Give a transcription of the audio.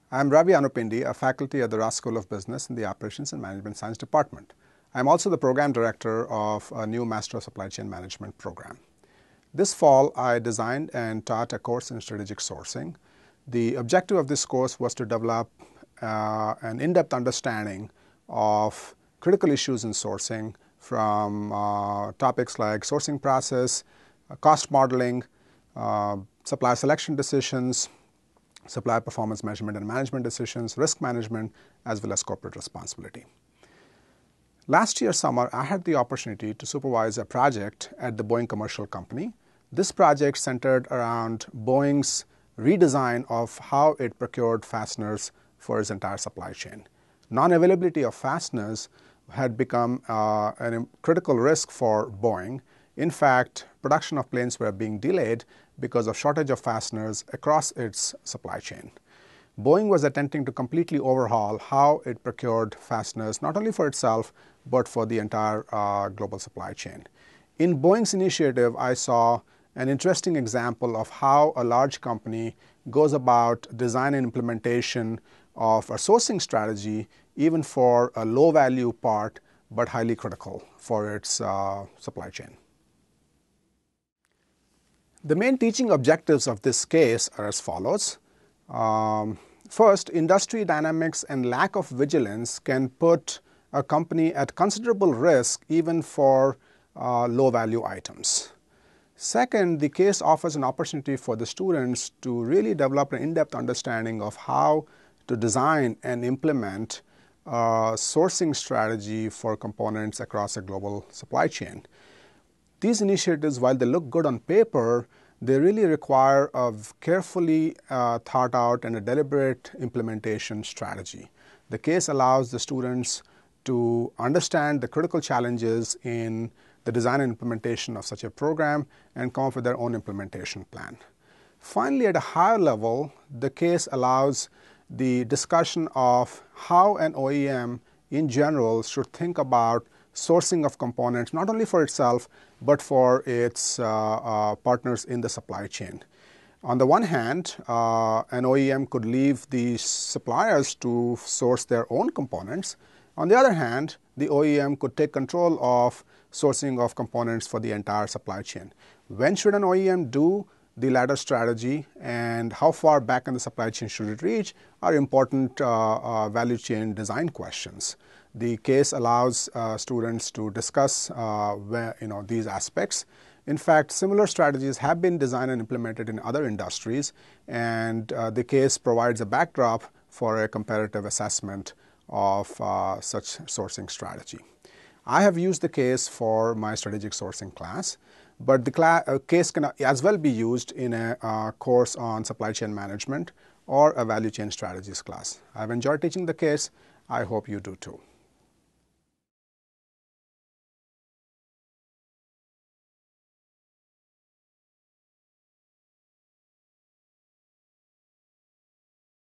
I'm Ravi Anupindi, a faculty at the Ross School of Business in the Operations and Management Science Department. I'm also the program director of a new Master of Supply Chain Management program. This fall, I designed and taught a course in strategic sourcing. The objective of this course was to develop an in-depth understanding of critical issues in sourcing from topics like sourcing process, cost modeling, supplier selection decisions, supplier performance measurement and management decisions, risk management, as well as corporate responsibility. Last year summer, I had the opportunity to supervise a project at the Boeing Commercial Company. This project centered around Boeing's redesign of how it procured fasteners for its entire supply chain. Non-availability of fasteners had become a critical risk for Boeing. In fact, production of planes were being delayed because of shortage of fasteners across its supply chain. Boeing was attempting to completely overhaul how it procured fasteners, not only for itself, but for the entire global supply chain. In Boeing's initiative, I saw an interesting example of how a large company goes about design and implementation of a sourcing strategy, even for a low-value part, but highly critical for its supply chain. The main teaching objectives of this case are as follows. First, industry dynamics and lack of vigilance can put a company at considerable risk even for low-value items. Second, the case offers an opportunity for the students to really develop an in-depth understanding of how to design and implement a sourcing strategy for components across a global supply chain. These initiatives, while they look good on paper, they really require a carefully thought out and a deliberate implementation strategy. The case allows the students to understand the critical challenges in the design and implementation of such a program and come up with their own implementation plan. Finally, at a higher level, the case allows the discussion of how an OEM in general should think about sourcing of components, not only for itself, but for its partners in the supply chain. On the one hand, an OEM could leave the suppliers to source their own components. On the other hand, the OEM could take control of sourcing of components for the entire supply chain. When should an OEM do the latter strategy, and how far back in the supply chain should it reach are important value chain design questions. The case allows students to discuss these aspects. In fact, similar strategies have been designed and implemented in other industries, and the case provides a backdrop for a comparative assessment of such sourcing strategy. I have used the case for my strategic sourcing class, but the case can as well be used in a course on supply chain management or a value chain strategies class. I've enjoyed teaching the case. I hope you do too.